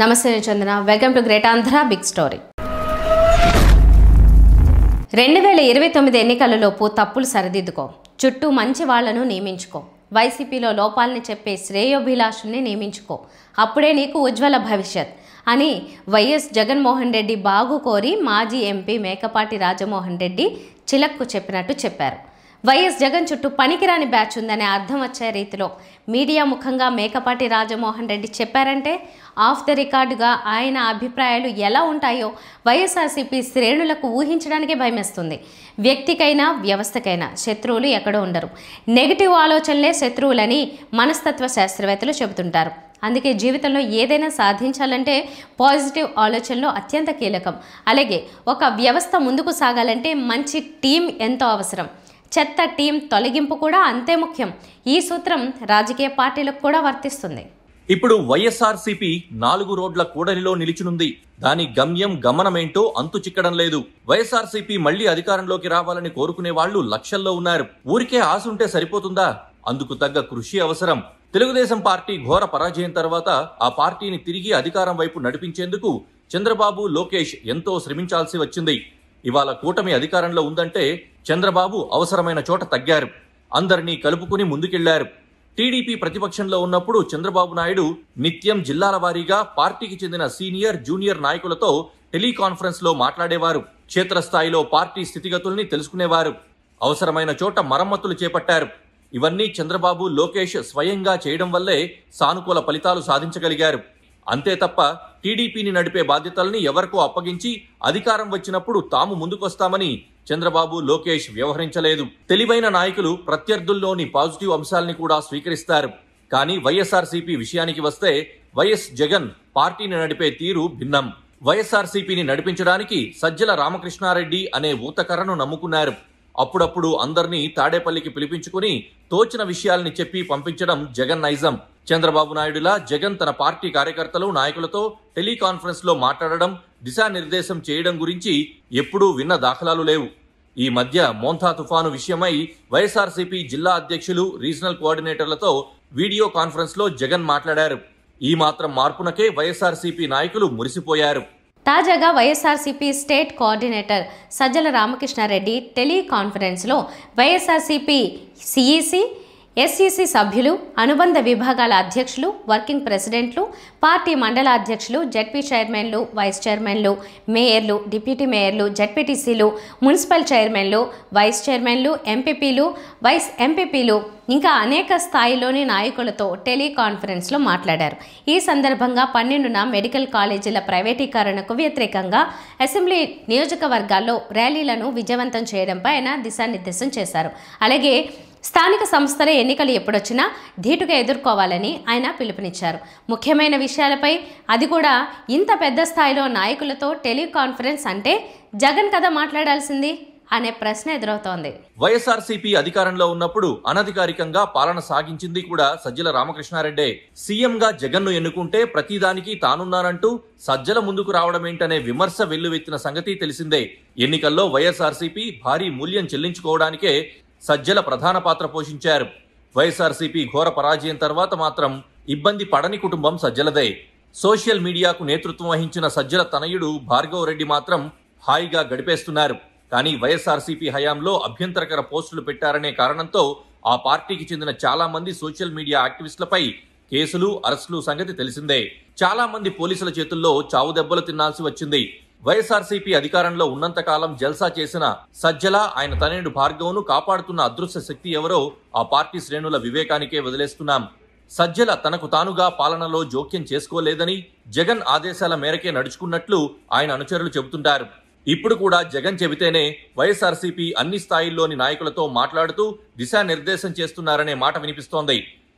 నమస్తే Chandana, welcome to great Andhra big story. 2029 ఎన్నికలలోపు తప్పులు సరిదిద్దుకో, చుట్టూ మంచి వాళ్లను నియమించుకో, వైసీపీలో లోపాలని చెప్పే శ్రేయోభిలాషుల్ని నియమించుకో, అప్పుడే నీకు ఉజ్వల భవిష్యత్ అని వైఎస్ జగన్మోహన్ రెడ్డి బాగు కోరి మాజీ ఎంపీ మేకపాటి రాజమోహన్ రెడ్డి చిలక్కు చెప్పినట్టు చెప్పారు. వైఎస్ జగన్ చుట్టూ పనికిరాని బ్యాచ్ ఉందనే అర్థం వచ్చే రీతిలో మీడియా ముఖంగా మేకపాటి రాజమోహన్ రెడ్డి చెప్పారంటే ఆఫ్ ద రికార్డుగా ఆయన అభిప్రాయాలు ఎలా ఉంటాయో వైఎస్ఆర్సీపీ శ్రేణులకు ఊహించడానికే భయమేస్తుంది. వ్యక్తికైనా వ్యవస్థకైనా శత్రువులు ఎక్కడో ఉండరు. నెగిటివ్ ఆలోచనలే శత్రువులని మనస్తత్వ శాస్త్రవేత్తలు చెబుతుంటారు. అందుకే జీవితంలో ఏదైనా సాధించాలంటే పాజిటివ్ ఆలోచనలు అత్యంత కీలకం. అలాగే ఒక వ్యవస్థ ముందుకు సాగాలంటే మంచి టీం ఎంతో అవసరం. చెత్త టీం తొలగింపు కూడా అంతే ముఖ్యం. ఈ సూత్రం రాజకీయ పార్టీలకు కూడా వర్తిస్తుంది. ఇప్పుడు వైఎస్ఆర్సీపీ 4 రోడ్ల కూడలిలో నిలిచినుంది. దాని గమ్యం గమనమేంటో అంతు చిక్కడం లేదు. వైఎస్ఆర్సీపీ మళ్లీ అధికారంలోకి రావాలని కోరుకునే వాళ్లు లక్షల్లో ఉన్నారు. ఊరికే ఆశ ఉంటే సరిపోతుందా? అందుకు తగ్గ కృషి అవసరం. తెలుగుదేశం పార్టీ ఘోర పరాజయం తర్వాత ఆ పార్టీని తిరిగి అధికారం వైపు నడిపించేందుకు చంద్రబాబు, లోకేష్ ఎంతో శ్రమించాల్సి వచ్చింది. ఇవాళ కూటమి అధికారంలో ఉందంటే చంద్రబాబు అవసరమైన చోట తగ్గారు. అందరినీ కలుపుకుని ముందుకెళ్లారు. టీడీపీ ప్రతిపక్షంలో ఉన్నప్పుడు చంద్రబాబు నాయుడు నిత్యం జిల్లాల వారీగా పార్టీకి చెందిన సీనియర్, జూనియర్ నాయకులతో టెలికాన్ఫరెన్స్ లో మాట్లాడేవారు. క్షేత్రస్థాయిలో పార్టీ స్థితిగతుల్ని తెలుసుకునేవారు. అవసరమైన చోట మరమ్మతులు చేపట్టారు. ఇవన్నీ చంద్రబాబు, లోకేష్ స్వయంగా చేయడం వల్లే సానుకూల ఫలితాలు సాధించగలిగారు. అంతే తప్ప టీడీపీని నడిపే బాధ్యతల్ని ఎవరికో అప్పగించి అధికారం వచ్చినప్పుడు తాము ముందుకొస్తామని చంద్రబాబు, లోకేష్ వ్యవహరించలేదు. తెలివైన నాయకులు ప్రత్యర్థుల్లోని పాజిటివ్ అంశాలని కూడా స్వీకరిస్తారు. కానీ వైఎస్ఆర్సీపీ విషయానికి వస్తే వైఎస్ జగన్ పార్టీని నడిపే తీరు భిన్నం. వైఎస్ఆర్సీపీని నడిపించడానికి సజ్జల రామకృష్ణారెడ్డి అనే ఊతకర్రను నమ్ముకున్నారు. అప్పుడప్పుడు అందరినీ తాడేపల్లికి పిలిపించుకుని తోచిన విషయాల్ని చెప్పి పంపించడం జగన్ నైజం. చంద్రబాబు నాయుడులా జగన్ తన పార్టీ కార్యకర్తలు, నాయకులతో టెలికాన్ఫరెన్స్ లో మాట్లాడడం, దిశానిర్దేశం చేయడం గురించి ఎప్పుడూ విన్న దాఖలాలు లేవు. ఈ మధ్య మోంథా తుఫాను విషయమై వైఎస్ఆర్సీపీ జిల్లా అధ్యక్షులు, రీజనల్ కోఆర్డినేటర్లతో వీడియో కాన్ఫరెన్స్ లో జగన్ మాట్లాడారు. ఈ మాత్రం మార్పునకే వైఎస్ఆర్సీపీ నాయకులు మురిసిపోయారు. తాజాగా వైఎస్ఆర్సీపీ స్టేట్ కోఆర్డినేటర్ సజ్జల రామకృష్ణారెడ్డి టెలికాన్ఫరెన్స్లో వైఎస్ఆర్సీపీ సిఈసి, ఎస్ఈసి సభ్యులు, అనుబంధ విభాగాల అధ్యక్షులు, వర్కింగ్ ప్రెసిడెంట్లు, పార్టీ మండల అధ్యక్షులు, జడ్పీ చైర్మన్లు, వైస్ చైర్మన్లు, మేయర్లు, డిప్యూటీ మేయర్లు, జడ్పీటీసీలు, మున్సిపల్ చైర్మన్లు, వైస్ చైర్మన్లు, ఎంపీపీలు, వైస్ ఎంపీపీలు ఇంకా అనేక స్థాయిలోని నాయకులతో టెలికాన్ఫరెన్స్లో మాట్లాడారు. ఈ సందర్భంగా 12న మెడికల్ కాలేజీల ప్రైవేటీకరణకు వ్యతిరేకంగా అసెంబ్లీ నియోజకవర్గాల్లో ర్యాలీలను విజయవంతం చేయడంపై ఆయన దిశానిర్దేశం చేశారు. అలాగే స్థానిక సంస్థల ఎన్నికలు ఎప్పుడొచ్చినా ధీటుగా ఎదుర్కోవాలని ఆయన పిలుపునిచ్చారు. ముఖ్యమైన విషయాలపై, అది కూడా ఇంత పెద్ద స్థాయిలో నాయకులతో టెలికాన్ఫరెన్స్ అంటే జగన్ కదా మాట్లాడాల్సింది అనే ప్రశ్న ఎదురవుతోంది. వైఎస్ఆర్సీపీ అధికారంలో ఉన్నప్పుడు అనధికారికంగా పాలన సాగించింది కూడా సజ్జల రామకృష్ణారెడ్డే. సీఎంగా జగన్ను ఎన్నుకుంటే ప్రతిదానికి తానున్నానంటూ సజ్జల ముందుకు రావడమేంటనే విమర్శ వెల్లువెత్తిన సంగతి తెలిసిందే. ఎన్నికల్లో వైఎస్ఆర్సీపీ భారీ మూల్యం చెల్లించుకోవడానికే సజ్జల ప్రధాన పాత్ర పోషించారు. వైఎస్ఆర్సీపీ ఘోర పరాజయం తర్వాత మాత్రం ఇబ్బంది పడని కుటుంబం సజ్జలదే. సోషల్ మీడియాకు నేతృత్వం వహించిన సజ్జల తనయుడు భార్గవ్ రెడ్డి మాత్రం హాయిగా గడిపేస్తున్నారు. కానీ వైఎస్ఆర్సీపీ హయాంలో అభ్యంతరకర పోస్టులు పెట్టారనే కారణంతో ఆ పార్టీకి చెందిన చాలా మంది సోషల్ మీడియా యాక్టివిస్టులపై కేసులు, అరెస్టులు సంగతి తెలిసిందే. చాలా మంది పోలీసుల చేతుల్లో చావు దెబ్బలు తినాల్సి వచ్చింది. వైఎస్ఆర్సీపీ అధికారంలో ఉన్నంతకాలం జల్సా చేసిన సజ్జల, ఆయన తనయుడు భార్గవ్ను కాపాడుతున్న అదృశ్య శక్తి ఎవరో ఆ పార్టీ శ్రేణుల వివేకానికే వదిలేస్తున్నాం. సజ్జల తనకు తానుగా పాలనలో జోక్యం చేసుకోలేదని, జగన్ ఆదేశాల మేరకే నడుచుకున్నట్లు ఆయన అనుచరులు చెబుతుంటారు. ఇప్పుడు కూడా జగన్ చెబితేనే వైఎస్ఆర్సీపీ అన్ని స్థాయిల్లోని నాయకులతో మాట్లాడుతూ దిశానిర్దేశం చేస్తున్నారనే మాట వినిపిస్తోంది.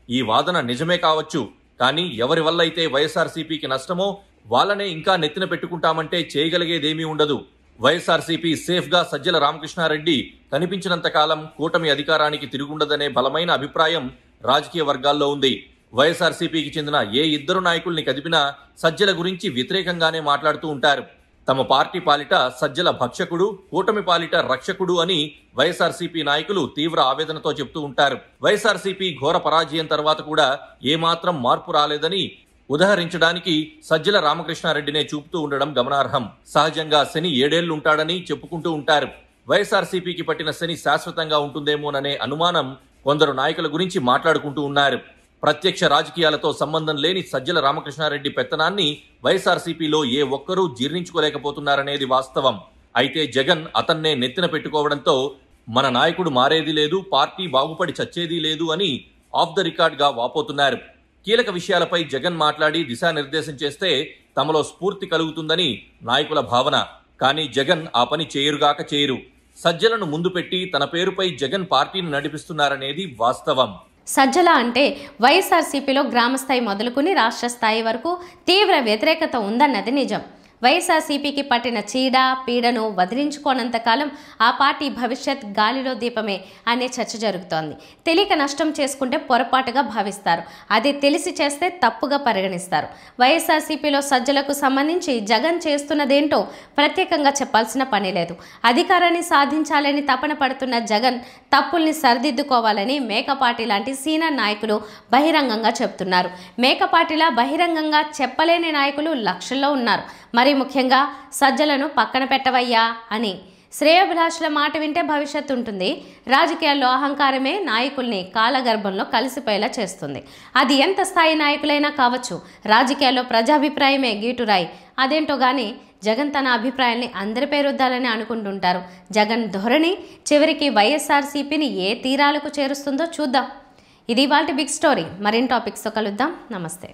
ఈ వాదన నిజమే కావచ్చు. కానీ ఎవరి వల్ల అయితే వైఎస్ఆర్సీపీకి నష్టమో వాళ్ళనే ఇంకా నెత్తిన పెట్టుకుంటామంటే చేయగలిగేదేమీ ఉండదు. వైఎస్ఆర్సీపీ సేఫ్ గా సజ్జల రామకృష్ణారెడ్డి కనిపించినంత కాలం కూటమి అధికారానికి తిరుగుండదనే బలమైన అభిప్రాయం రాజకీయ వర్గాల్లో ఉంది. వైఎస్ఆర్సీపీకి చెందిన ఏ ఇద్దరు నాయకుల్ని కదిపినా సజ్జల గురించి వ్యతిరేకంగానే మాట్లాడుతూ ఉంటారు. తమ పార్టీ పాలిట సజ్జల భక్షకుడు, కూటమి పాలిట రక్షకుడు అని వైఎస్ఆర్సీపీ నాయకులు తీవ్ర ఆవేదనతో చెప్తూ ఉంటారు. వైఎస్ఆర్సీపీ ఘోర పరాజయం తర్వాత కూడా ఏమాత్రం మార్పు రాలేదని, ఉదహరించడానికి సజ్జల రామకృష్ణారెడ్డినే చూపుతూ ఉండడం గమనార్హం. సహజంగా శని 7 ఏళ్లు ఉంటాడని చెప్పుకుంటూ ఉంటారు. వైఎస్ఆర్సీపీకి పట్టిన శని శాశ్వతంగా ఉంటుందేమోననే అనుమానం కొందరు నాయకుల గురించి మాట్లాడుకుంటూ ఉన్నారు. ప్రత్యక్ష రాజకీయాలతో సంబంధం లేని సజ్జల రామకృష్ణారెడ్డి పెత్తనాన్ని వైఎస్ఆర్సీపీలో ఏ ఒక్కరూ జీర్ణించుకోలేకపోతున్నారనేది వాస్తవం. అయితే జగన్ అతన్నే నెత్తిన పెట్టుకోవడంతో మన నాయకుడు మారేది లేదు, పార్టీ బాగుపడి చచ్చేది లేదు అని ఆఫ్ ద రికార్డ్ గా వాపోతున్నారు. కీలక విషయాలపై జగన్ మాట్లాడి దిశానిర్దేశం చేస్తే తమలో స్ఫూర్తి కలుగుతుందని నాయకుల భావన. కానీ జగన్ ఆ పని చేయరు. సజ్జలను ముందు పెట్టి తన పేరుపై జగన్ పార్టీని నడిపిస్తున్నారనేది వాస్తవం. సజ్జల అంటే వైఎస్ఆర్సీపీలో గ్రామస్థాయి మొదలుకుని రాష్ట్ర స్థాయి వరకు తీవ్ర వ్యతిరేకత ఉందన్నది నిజం. వైఎస్ఆర్సీపీకి పట్టిన చీడ పీడను వదిలించుకోనంతకాలం ఆ పార్టీ భవిష్యత్ గాలిలో దీపమే అనే చర్చ జరుగుతోంది. తెలియక నష్టం చేసుకుంటే పొరపాటుగా భావిస్తారు, అదే తెలిసి చేస్తే తప్పుగా పరిగణిస్తారు. వైఎస్ఆర్సీపీలో సజ్జలకు సంబంధించి జగన్ చేస్తున్నదేంటో ప్రత్యేకంగా చెప్పాల్సిన పని లేదు. అధికారాన్ని సాధించాలని తపన పడుతున్న జగన్ తప్పుల్ని సరిదిద్దుకోవాలని మేకపాటి లాంటి సీనియర్ నాయకులు బహిరంగంగా చెబుతున్నారు. మేకపాటిలా బహిరంగంగా చెప్పలేని నాయకులు లక్షల్లో ఉన్నారు. మరి ముఖ్యంగా సజ్జలను పక్కన పెట్టవయ్యా అని శ్రేయోభిలాషుల మాట వింటే భవిష్యత్తు ఉంటుంది. రాజకీయాల్లో అహంకారమే నాయకుల్ని కాలగర్భంలో కలిసిపోయేలా చేస్తుంది. అది ఎంత స్థాయి నాయకులైనా కావచ్చు. రాజకీయాల్లో ప్రజాభిప్రాయమే గీటురాయి. అదేంటో గాని జగన్ తన అభిప్రాయాల్ని అందరిపై రుద్దాలని అనుకుంటుంటారు. జగన్ ధోరణి చివరికి వైఎస్ఆర్సీపీని ఏ తీరాలకు చేరుస్తుందో చూద్దాం. ఇది ఇవాల్టి బిగ్ స్టోరీ. మరిన్ని టాపిక్స్తో కలుద్దాం. నమస్తే.